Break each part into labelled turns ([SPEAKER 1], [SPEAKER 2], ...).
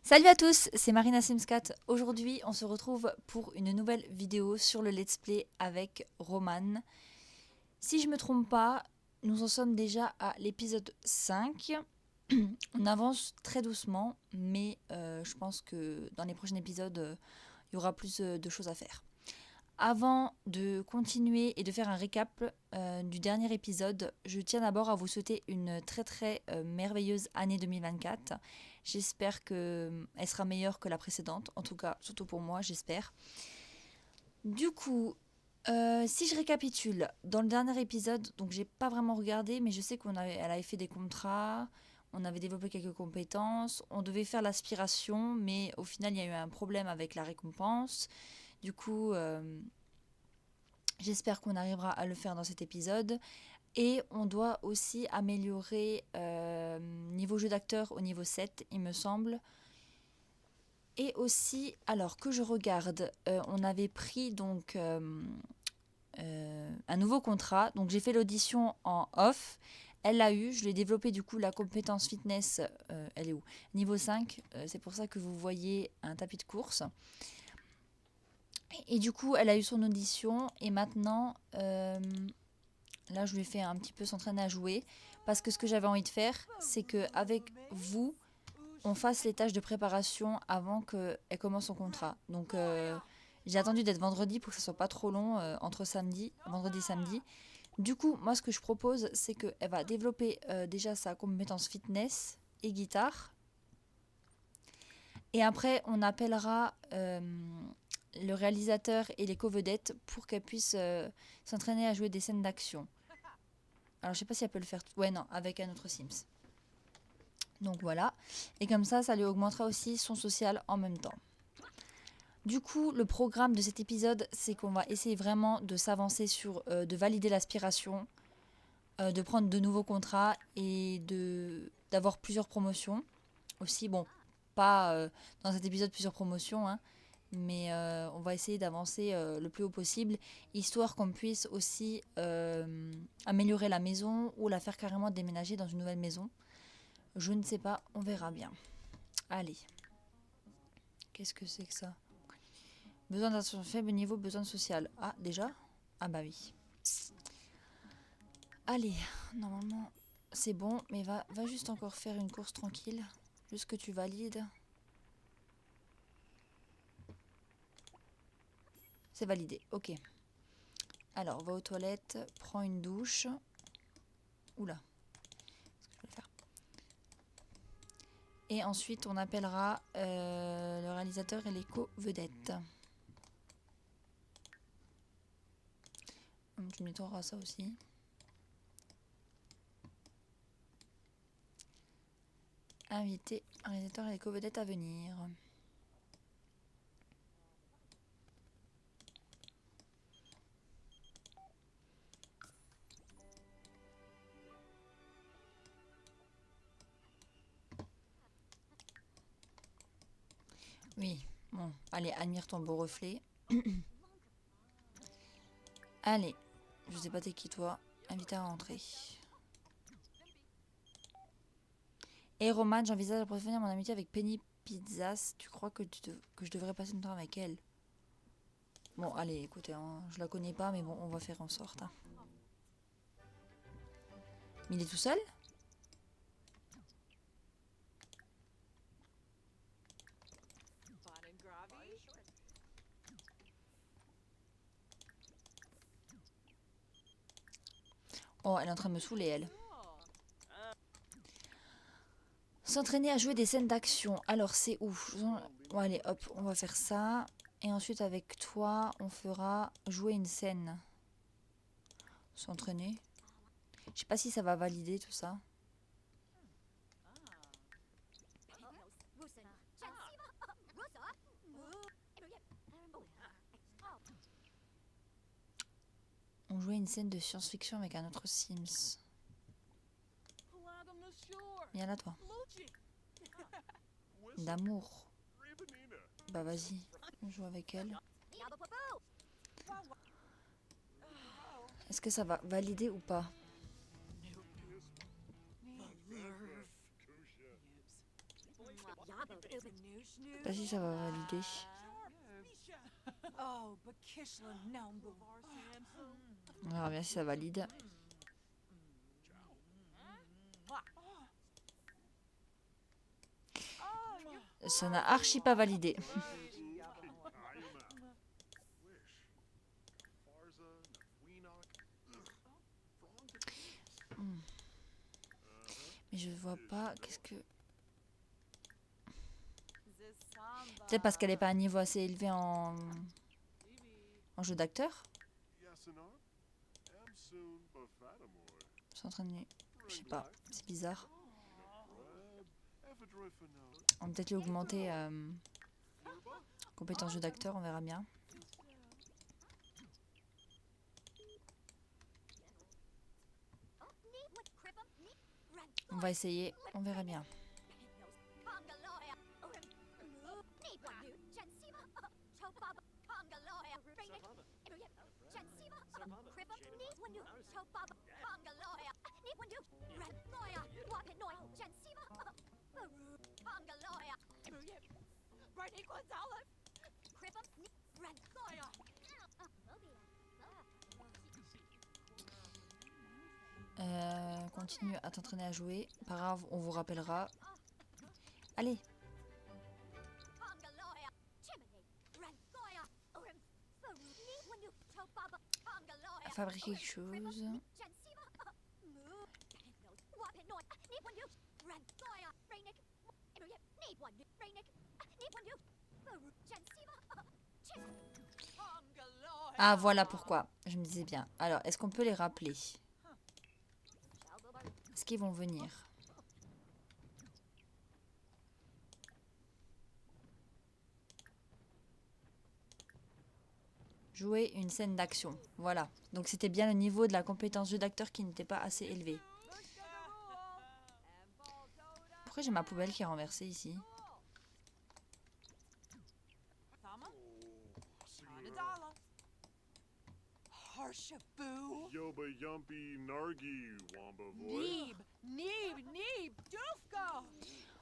[SPEAKER 1] Salut à tous, c'est Marina Sims4. Aujourd'hui, on se retrouve pour une nouvelle vidéo sur le let's play avec Roman. Si je me trompe pas, nous en sommes déjà à l'épisode 5. On avance très doucement, mais je pense que dans les prochains épisodes, il y aura plus de choses à faire. Avant de continuer et de faire un récap du dernier épisode, je tiens d'abord à vous souhaiter une très merveilleuse année 2024. J'espère qu'elle sera meilleure que la précédente, en tout cas, surtout pour moi, j'espère. Du coup, si je récapitule, dans le dernier épisode, donc j'ai pas vraiment regardé, mais je sais qu'elle avait fait des contrats, on avait développé quelques compétences, on devait faire l'aspiration, mais au final, il y a eu un problème avec la récompense. Du coup, j'espère qu'on arrivera à le faire dans cet épisode. Et on doit aussi améliorer niveau jeu d'acteur au niveau 7, il me semble. Et aussi, alors que je regarde, on avait pris donc un nouveau contrat. Donc j'ai fait l'audition en off. Elle l'a eu, je l'ai développé du coup la compétence fitness, elle est où? Niveau 5, c'est pour ça que vous voyez un tapis de course. Et du coup, elle a eu son audition et maintenant, là, je lui ai fait un petit peu s'entraîner à jouer parce que ce que j'avais envie de faire, c'est qu'avec vous, on fasse les tâches de préparation avant qu'elle commence son contrat. Donc, j'ai attendu d'être vendredi pour que ça soit pas trop long entre vendredi et samedi. Du coup, moi, ce que je propose, c'est qu'elle va développer déjà sa compétence fitness et guitare. Et après, on appellera le réalisateur et les co-vedettes pour qu'elle puisse s'entraîner à jouer des scènes d'action. Alors, je sais pas si elle peut le faire. Ouais, non, avec un autre Sims. Donc voilà. Et comme ça lui augmentera aussi son social en même temps. Du coup, le programme de cet épisode, c'est qu'on va essayer vraiment de s'avancer sur, de valider l'aspiration, de prendre de nouveaux contrats et d'avoir plusieurs promotions. Aussi, bon, pas dans cet épisode plusieurs promotions, hein, mais on va essayer d'avancer le plus haut possible, histoire qu'on puisse aussi améliorer la maison ou la faire carrément déménager dans une nouvelle maison. Je ne sais pas, on verra bien. Allez. Qu'est-ce que c'est que ça? Besoin d'attention faible niveau, besoin social. Ah, déjà? Ah bah oui. Allez, normalement, c'est bon, mais va juste encore faire une course tranquille. Juste que tu valides. C'est validé, ok. Alors, va aux toilettes, prends une douche. Oula. Et ensuite, on appellera le réalisateur et les co-vedettes. Tu nettoieras ça aussi. Inviter un réalisateur et les co-vedettes à venir. Oui, bon, allez, admire ton beau reflet. Allez, je sais pas t'es qui toi, invité à rentrer. Et Roman, j'envisage d'approfondir mon amitié avec Penny Pizzas. Tu crois que je devrais passer du temps avec elle? Bon, allez, écoutez, hein, je la connais pas, mais bon, on va faire en sorte. Hein. Mais il est tout seul? Oh, elle est en train de me saouler, elle. S'entraîner à jouer des scènes d'action. Alors, c'est où? Bon, allez, hop, on va faire ça. Et ensuite, avec toi, on fera jouer une scène. S'entraîner. Je sais pas si ça va valider tout ça. On jouait une scène de science-fiction avec un autre Sims. Viens là, toi. D'amour. Bah vas-y, on joue avec elle. Est-ce que ça va valider ou pas? sais pas si ça va valider. On verra bien si ça valide. Ça n'a archi pas validé. Mais je vois pas. Qu'est-ce que... Peut-être parce qu'elle n'est pas à un niveau assez élevé en jeu d'acteur. S'entraîner. Je sais pas. C'est bizarre. On va peut-être lui augmenter compétence jeu d'acteur. On verra bien. On va essayer. On verra bien. Continue à t'entraîner à jouer. Pas grave, on vous rappellera. Allez. À fabriquer quelque chose. Ah, voilà pourquoi. Je me disais bien. Alors, est-ce qu'on peut les rappeler? Est-ce qu'ils vont venir? Jouer une scène d'action. Voilà. Donc c'était bien le niveau de la compétence jeu d'acteur qui n'était pas assez élevé. Pourquoi j'ai ma poubelle qui est renversée ici?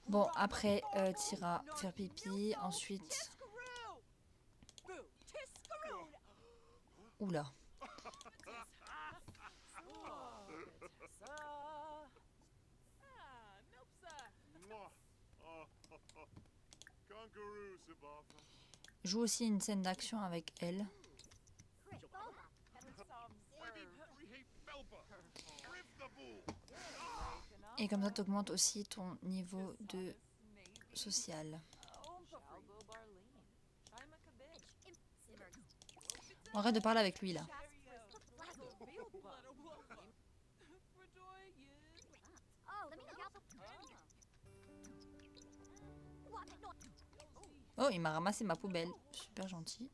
[SPEAKER 1] Bon, après, t'iras faire pipi. Ensuite... Oula. Joue aussi une scène d'action avec elle. Et comme ça, tu augmentes aussi ton niveau de social. On arrête de parler avec lui, là. Oh, il m'a ramassé ma poubelle. Super gentil.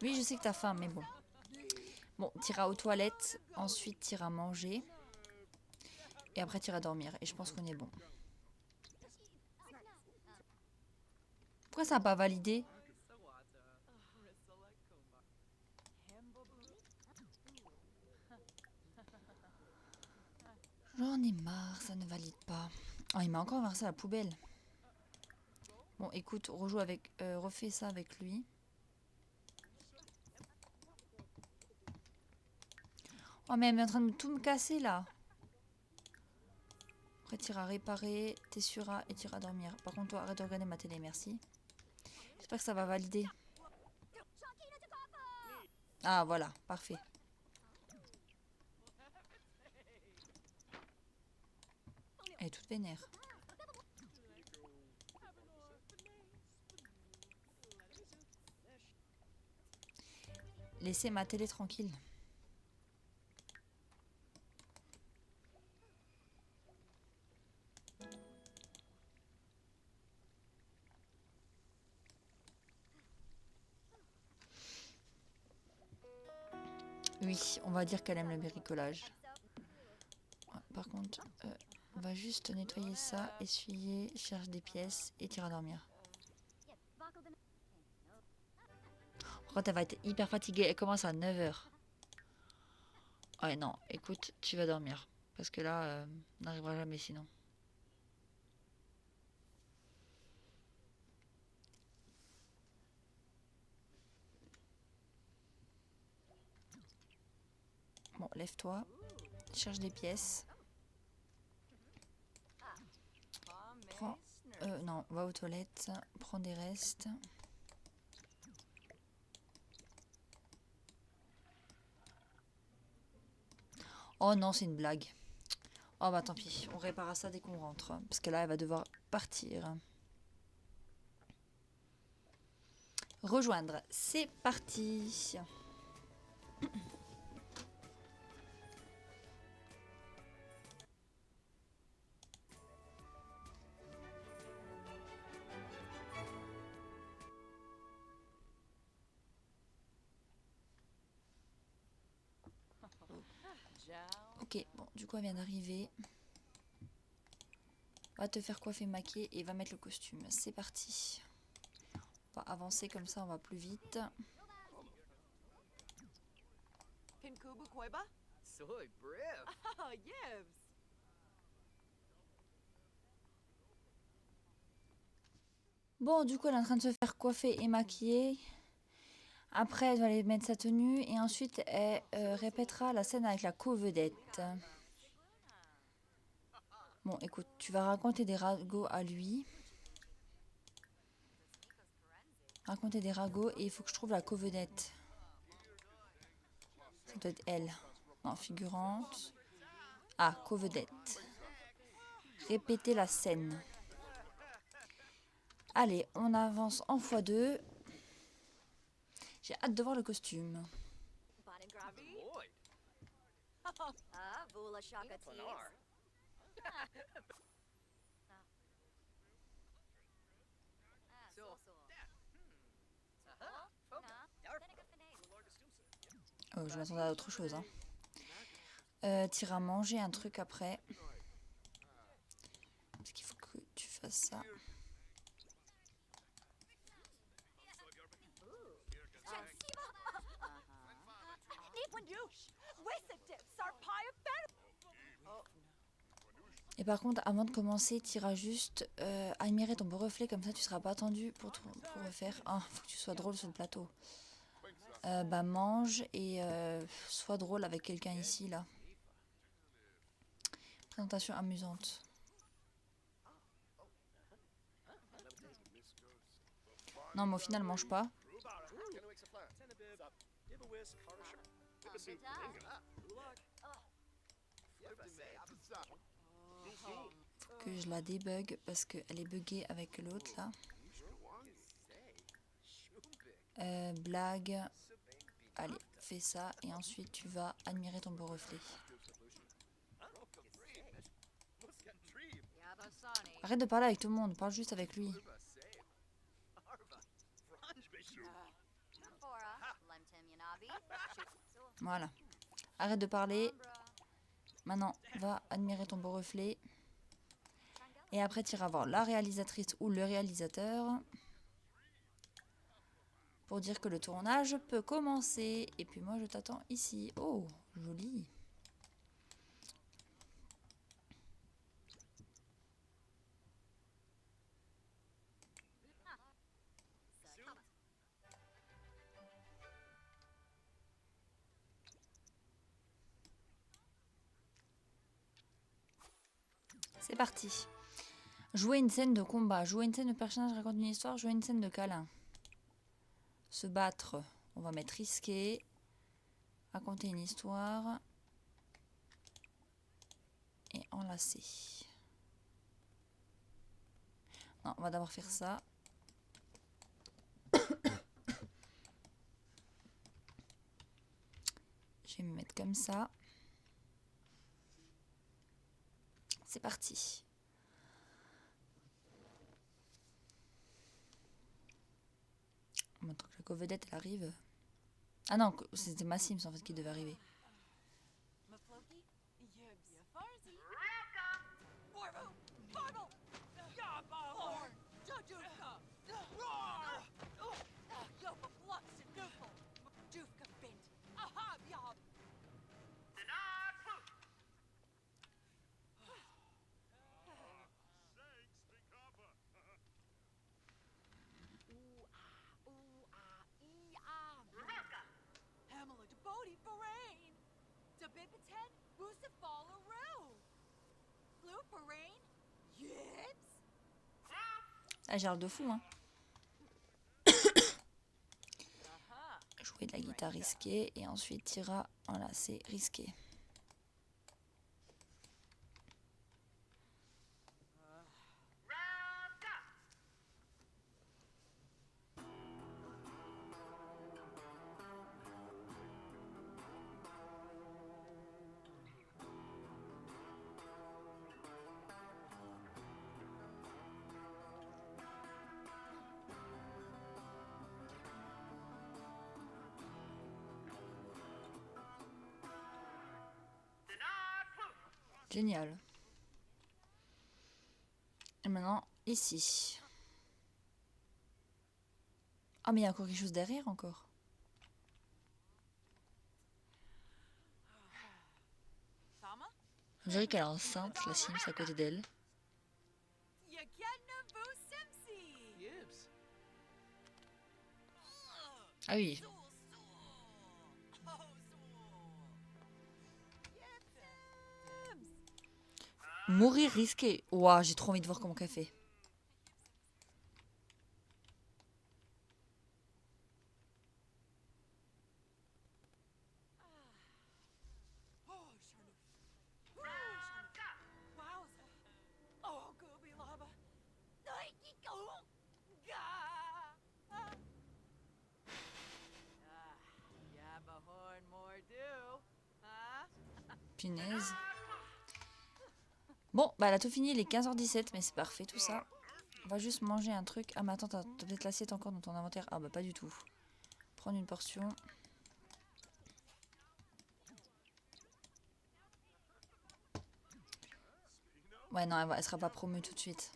[SPEAKER 1] Oui, je sais que t'as faim, mais bon. Bon, t'iras aux toilettes. Ensuite, t'iras manger. Et après, t'iras dormir. Et je pense qu'on est bon. Pourquoi ça n'a pas validé? J'en ai marre, ça ne valide pas. Oh, il m'a encore versé la poubelle. Bon, écoute, refais ça avec lui. Oh, mais elle est en train de tout me casser, là. Après, t'iras réparer, t'essuieras et t'iras dormir. Par contre, toi, arrête de regarder ma télé, merci. J'espère que ça va valider. Ah, voilà, parfait. Elle est toute vénère. Laissez ma télé tranquille. Oui, on va dire qu'elle aime le bricolage. Ouais, par contre, on va juste nettoyer ça, essuyer, cherche des pièces et t'iras dormir. Par contre, elle va être hyper fatiguée. Elle commence à 9 h. Ouais, non, écoute, tu vas dormir. Parce que là, on n'arrivera jamais sinon. lève-toi. Cherche des pièces. Prends... non, va aux toilettes. Prends des restes. Oh non, c'est une blague. Oh bah tant pis, on réparera ça dès qu'on rentre. Parce que là, elle va devoir partir. Rejoindre, c'est parti. Ok, bon, du coup, elle vient d'arriver. Va te faire coiffer, maquiller et va mettre le costume. C'est parti. On va avancer comme ça, on va plus vite. Bon, du coup, elle est en train de se faire coiffer et maquiller. Après, elle doit aller mettre sa tenue. Et ensuite, elle répétera la scène avec la co-vedette. Bon, écoute, tu vas raconter des ragots à lui. Raconter des ragots et il faut que je trouve la co-vedette. Ça doit être elle. Non, figurante. Ah, co-vedette. Répéter la scène. Allez, on avance en x2. J'ai hâte de voir le costume. Oh, je m'attendais à autre chose. T'iras manger un truc après. Parce qu'il faut que tu fasses ça. Et par contre, avant de commencer, t'iras juste admirer ton beau reflet, comme ça tu seras pas attendu pour refaire. Ah, faut que tu sois drôle sur le plateau. Bah mange et sois drôle avec quelqu'un ici, là. Présentation amusante. Non, mais au final, mange pas. Faut que je la débug parce qu'elle est buggée avec l'autre, là. Blague. Allez, fais ça et ensuite tu vas admirer ton beau reflet. Arrête de parler avec tout le monde, parle juste avec lui. Voilà. Arrête de parler. Maintenant, va admirer ton beau reflet. Et après, tu iras voir la réalisatrice ou le réalisateur pour dire que le tournage peut commencer. Et puis moi, je t'attends ici. Oh, joli. C'est parti. Jouer une scène de combat, jouer une scène de personnage raconte une histoire, jouer une scène de câlin. Se battre, on va mettre risqué. Raconter une histoire. Et enlacer. Non, on va d'abord faire ça. Je vais me mettre comme ça. C'est parti. Maintenant que la co-vedette elle arrive. Ah non, c'était ma Sims en fait qui devait arriver. Ah, j'ai l'air de fou, hein. Jouer de la guitare risquée et ensuite tira. Voilà, c'est risqué. Génial. Et maintenant, ici. Ah, mais il y a encore quelque chose derrière encore. On dirait qu'elle est enceinte, la Sims, à côté d'elle. Ah oui. Mourir risqué. Ouah, j'ai trop envie de voir comment qu'elle fait. Punaise. Bon, bah elle a tout fini, il est 15h17, mais c'est parfait tout ça. On va juste manger un truc. Ah mais attends, t'as peut-être l'assiette encore dans ton inventaire. Ah bah pas du tout. Prendre une portion. Ouais non, elle sera pas promue tout de suite.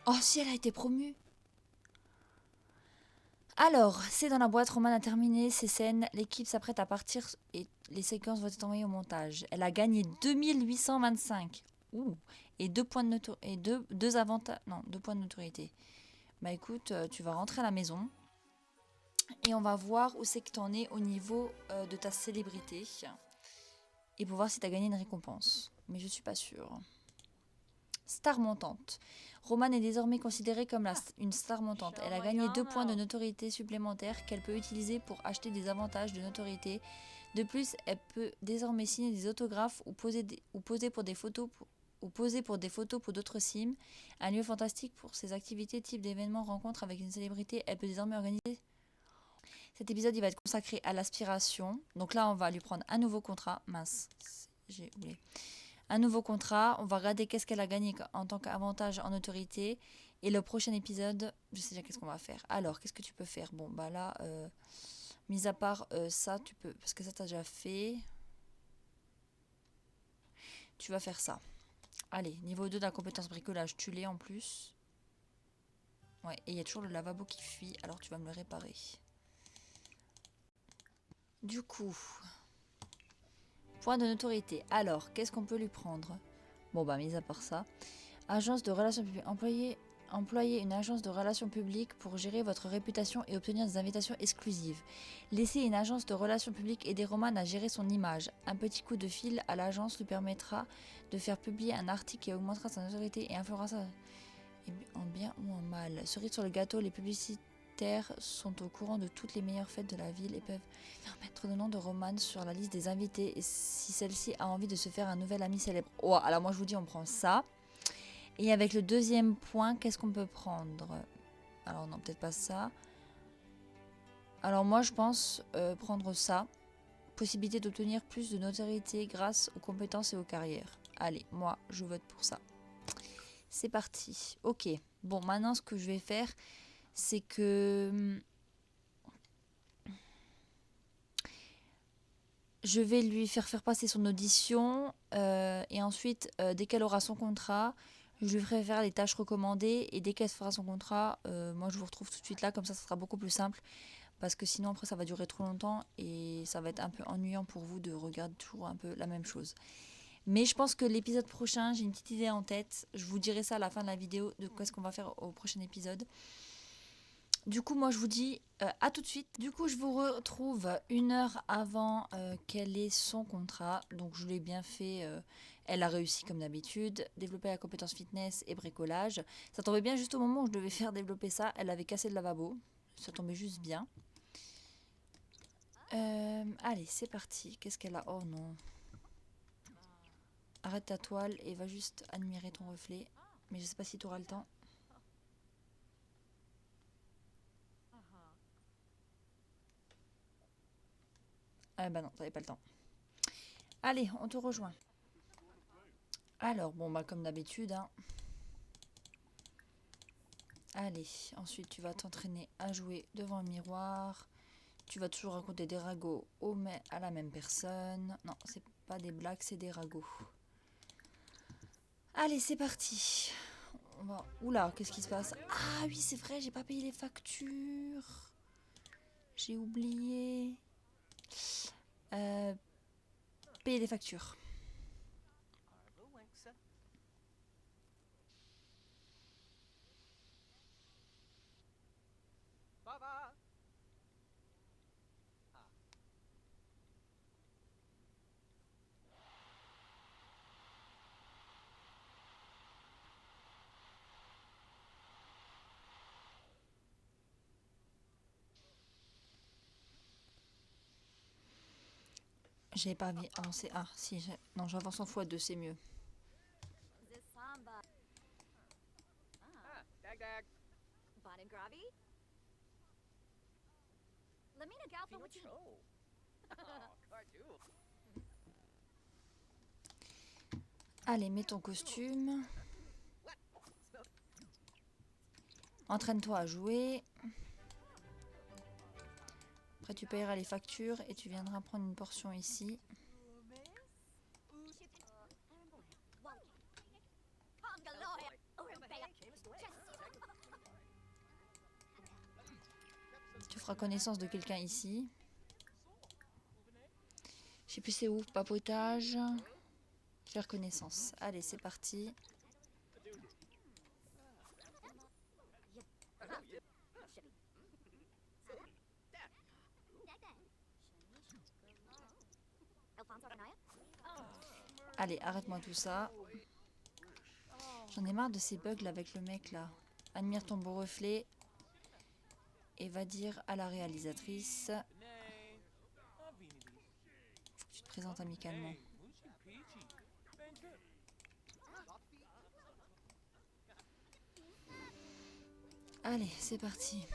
[SPEAKER 1] Oh si, elle a été promue. Alors, c'est dans la boîte, Roman a terminé ses scènes, l'équipe s'apprête à partir et les séquences vont être envoyées au montage. Elle a gagné 2825. Ouh. Et 2 points de notoriété. Et deux avantages. Non, 2 points de notoriété. Bah écoute, tu vas rentrer à la maison. Et on va voir où c'est que t'en es au niveau de ta célébrité. Et pour voir si t'as gagné une récompense. Mais je suis pas sûre. Star montante. Roman est désormais considérée comme une star montante. Elle a gagné 2 points de notoriété supplémentaires qu'elle peut utiliser pour acheter des avantages de notoriété. De plus, elle peut désormais signer des autographes ou poser pour des photos pour d'autres sims. Un lieu fantastique pour ses activités type d'événements, rencontres avec une célébrité. Elle peut désormais organiser. Cet épisode il va être consacré à l'aspiration. Donc là, on va lui prendre un nouveau contrat. Mince, j'ai oublié. Un nouveau contrat, on va regarder qu'est-ce qu'elle a gagné en tant qu'avantage en autorité. Et le prochain épisode, je sais déjà qu'est-ce qu'on va faire. Alors, qu'est-ce que tu peux faire? Bon, bah là, mis à part ça, tu peux... Parce que ça, t'as déjà fait. Tu vas faire ça. Allez, niveau 2 de la compétence bricolage, tu l'es en plus. Ouais, et il y a toujours le lavabo qui fuit, alors tu vas me le réparer. Du coup, point de notoriété. Alors, qu'est-ce qu'on peut lui prendre? Bon, bah, mis à part ça. Agence de relations publiques. Employez une agence de relations publiques pour gérer votre réputation et obtenir des invitations exclusives. Laissez une agence de relations publiques aider Roman à gérer son image. Un petit coup de fil à l'agence lui permettra de faire publier un article qui augmentera sa notoriété et influencera en bien ou en mal. Cerise sur le gâteau, les publicitaires sont au courant de toutes les meilleures fêtes de la ville et peuvent mettre le nom de Roman sur la liste des invités et si celle-ci a envie de se faire un nouvel ami célèbre. Oh, alors moi je vous dis, on prend ça. Et avec le deuxième point, qu'est-ce qu'on peut prendre? Alors non, peut-être pas ça. Alors moi, je pense prendre ça. Possibilité d'obtenir plus de notoriété grâce aux compétences et aux carrières. Allez, moi, je vote pour ça. C'est parti. Ok. Bon, maintenant, ce que je vais faire, c'est que... je vais lui faire passer son audition. Et ensuite, dès qu'elle aura son contrat... je lui ferai faire les tâches recommandées et dès qu'elle fera son contrat, moi je vous retrouve tout de suite là, comme ça sera beaucoup plus simple. Parce que sinon après ça va durer trop longtemps et ça va être un peu ennuyant pour vous de regarder toujours un peu la même chose. Mais je pense que l'épisode prochain, j'ai une petite idée en tête. Je vous dirai ça à la fin de la vidéo de quoi est-ce qu'on va faire au prochain épisode. Du coup, moi, je vous dis à tout de suite. Du coup, je vous retrouve 1 heure avant qu'elle ait son contrat. Donc, je l'ai bien fait. Elle a réussi comme d'habitude. Développer la compétence fitness et bricolage. Ça tombait bien juste au moment où je devais faire développer ça. Elle avait cassé le lavabo. Ça tombait juste bien. Allez, c'est parti. Qu'est-ce qu'elle a? Oh non. Arrête ta toile et va juste admirer ton reflet. Mais je sais pas si tu auras le temps. Ah bah non, t'avais pas le temps. Allez, on te rejoint. Alors, bon, bah comme d'habitude, hein. Allez, ensuite tu vas t'entraîner à jouer devant le miroir. Tu vas toujours raconter des ragots à la même personne. Non, c'est pas des blagues, c'est des ragots. Allez, c'est parti. Oula, qu'est-ce qui se passe? Ah oui, c'est vrai, j'ai pas payé les factures. J'ai oublié. Payer les factures. J'avais pas avancé. Ah, si, non, j'avance en x2, c'est mieux. Allez, mets ton costume. Entraîne-toi à jouer. Après, tu payeras les factures et tu viendras prendre une portion ici. Tu feras connaissance de quelqu'un ici. Je sais plus c'est où. Papotage. Faire connaissance. Allez, c'est parti. Allez, arrête-moi tout ça. J'en ai marre de ces bugs là avec le mec là. Admire ton beau reflet. Et va dire à la réalisatrice. Faut que tu te présentes amicalement. Allez, c'est parti.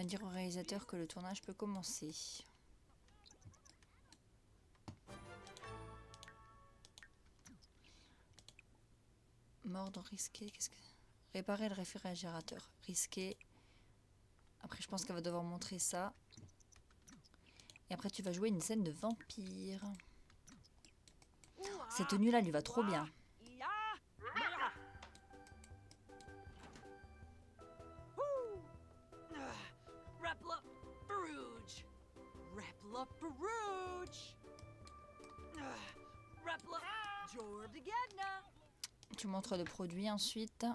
[SPEAKER 1] Dire au réalisateur que le tournage peut commencer. Mordre risqué. Qu'est-ce que... Réparer le réfrigérateur. Risqué. Après, je pense qu'elle va devoir montrer ça. Et après, tu vas jouer une scène de vampire. Cette tenue-là lui va trop bien. Tu montres le produit ensuite.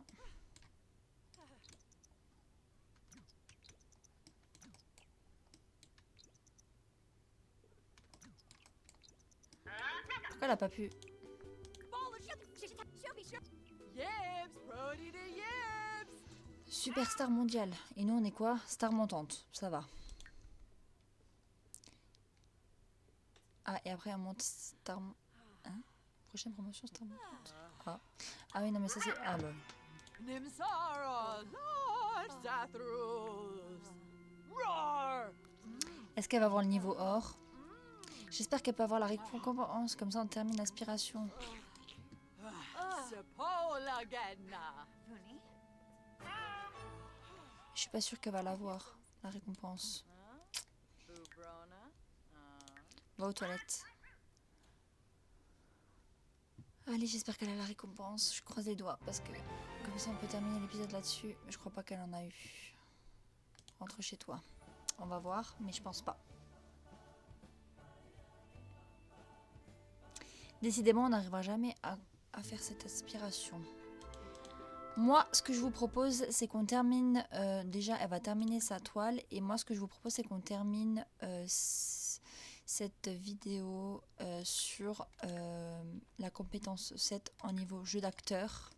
[SPEAKER 1] Pourquoi elle a pas pu? Superstar mondiale. Et nous, on est quoi? Star montante. Ça va. Ah, et après, elle monte Star... Hein? Prochaine promotion, Star montante. Ah. Ah oui, non, mais ça, c'est... Ah, lol. Est-ce qu'elle va avoir le niveau or? J'espère qu'elle peut avoir la récompense. Comme ça, on termine l'aspiration. Je suis pas sûre qu'elle va l'avoir, la récompense. Va aux toilettes. Allez, j'espère qu'elle a la récompense. Je croise les doigts parce que comme ça on peut terminer l'épisode là-dessus. Mais je crois pas qu'elle en a eu. Rentre chez toi. On va voir, mais je pense pas. Décidément, on n'arrivera jamais à faire cette aspiration. Moi, ce que je vous propose, c'est qu'on termine... déjà, elle va terminer sa toile. Et moi, ce que je vous propose, c'est qu'on termine cette vidéo sur la compétence 7 en niveau jeu d'acteur.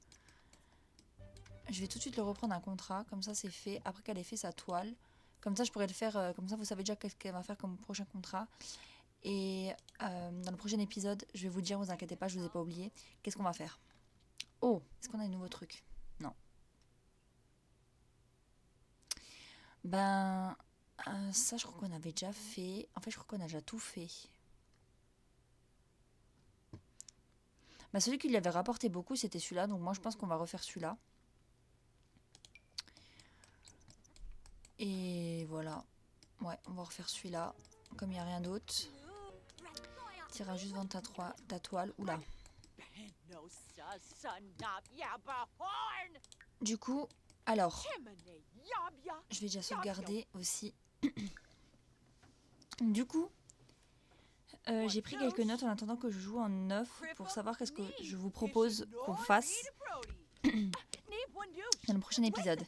[SPEAKER 1] Je vais tout de suite le reprendre un contrat. Comme ça, c'est fait. Après qu'elle ait fait sa toile. Comme ça, je pourrais le faire... comme ça, vous savez déjà qu'est-ce qu'elle va faire comme prochain contrat. Et dans le prochain épisode, je vais vous dire, vous inquiétez pas, je vous ai pas oublié. Qu'est-ce qu'on va faire? Oh, est-ce qu'on a des nouveaux trucs? Non. Ben, ça, je crois qu'on avait déjà fait. En fait, je crois qu'on a déjà tout fait. Ben, celui qui lui avait rapporté beaucoup, c'était celui-là. Donc, moi, je pense qu'on va refaire celui-là. Et voilà. Ouais, on va refaire celui-là. Comme il n'y a rien d'autre. Tira juste vendre ta toile. Oula. Du coup, alors, je vais déjà sauvegarder aussi. Du coup, j'ai pris quelques notes en attendant que je joue en 9 pour savoir qu'est-ce que je vous propose qu'on fasse dans le prochain épisode.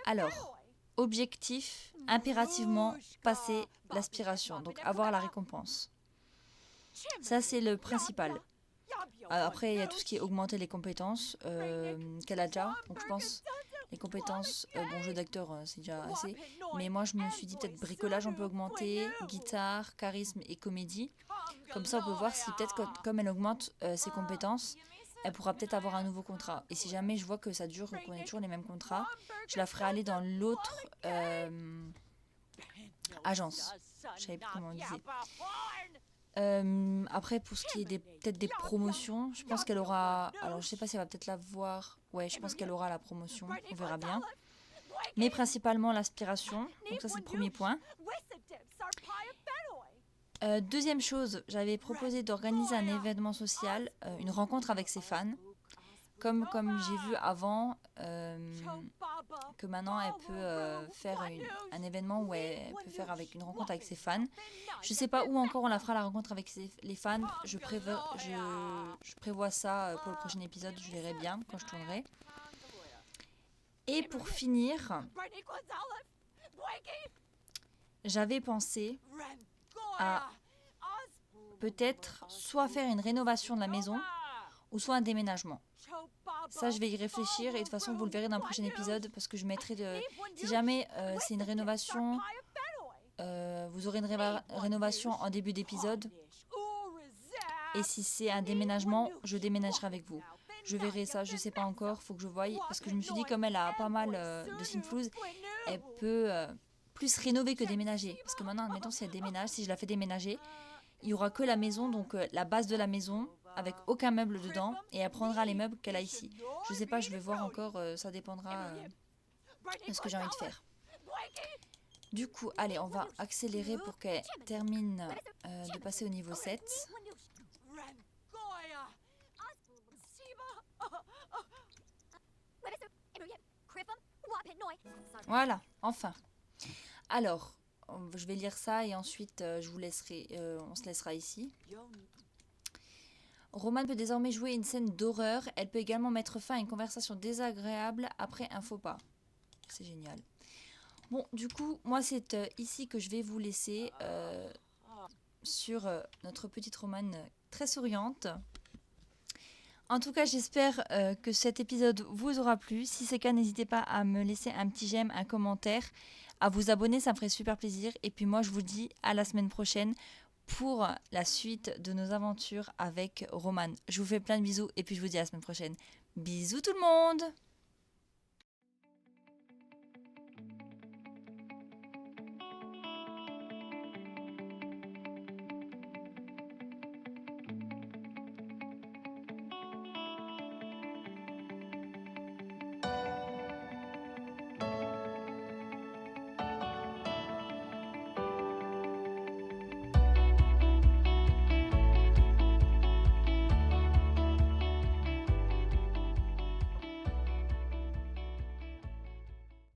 [SPEAKER 1] Alors, objectif, impérativement passer l'aspiration, donc avoir la récompense. Ça, c'est le principal. Après, il y a tout ce qui est augmenter les compétences qu'elle a déjà. Donc, je pense les compétences, bon, jeu d'acteur, c'est déjà assez. Mais moi, je me suis dit peut-être bricolage, on peut augmenter, guitare, charisme et comédie. Comme ça, on peut voir si peut-être comme elle augmente ses compétences, elle pourra peut-être avoir un nouveau contrat. Et si jamais je vois que ça dure, qu'on ait toujours les mêmes contrats, je la ferai aller dans l'autre agence. Je savais plus comment on disait. Après, pour ce qui est peut-être des promotions, je pense qu'elle aura... Alors, je sais pas si elle va peut-être la voir. Ouais, je pense qu'elle aura la promotion. On verra bien. Mais principalement l'aspiration. Donc ça, c'est le premier point. Deuxième chose, j'avais proposé d'organiser un événement social, une rencontre avec ses fans. Comme j'ai vu avant, que maintenant elle peut faire un événement où elle peut faire avec une rencontre avec ses fans. Je sais pas où encore on la fera la rencontre avec les fans. Je prévois ça pour le prochain épisode, je verrai bien quand je tournerai. Et pour finir, j'avais pensé à peut-être soit faire une rénovation de la maison ou soit un déménagement. Ça, je vais y réfléchir et de toute façon, vous le verrez dans le prochain épisode parce que je mettrai de... Si jamais c'est une rénovation, vous aurez une rénovation en début d'épisode. Et si c'est un déménagement, je déménagerai avec vous. Je verrai ça, je sais pas encore, faut que je voie. Parce que je me suis dit, comme elle a pas mal de Simflouz, elle peut plus rénover que déménager. Parce que maintenant, admettons, si elle déménage, si je la fais déménager, il y aura que la maison, donc la base de la maison, avec aucun meuble dedans, et elle prendra les meubles qu'elle a ici. Je sais pas, je vais voir encore, ça dépendra de ce que j'ai envie de faire. Du coup, allez, on va accélérer pour qu'elle termine de passer au niveau 7. Voilà, enfin. Alors, je vais lire ça et ensuite je vous laisserai, on se laissera ici. Romane peut désormais jouer une scène d'horreur. Elle peut également mettre fin à une conversation désagréable après un faux pas. C'est génial. Bon, du coup, moi, c'est ici que je vais vous laisser sur notre petite Romane très souriante. En tout cas, j'espère que cet épisode vous aura plu. Si c'est le cas, n'hésitez pas à me laisser un petit j'aime, un commentaire, à vous abonner, ça me ferait super plaisir. Et puis moi, je vous dis à la semaine prochaine pour la suite de nos aventures avec Romane. Je vous fais plein de bisous et puis je vous dis à la semaine prochaine. Bisous tout le monde!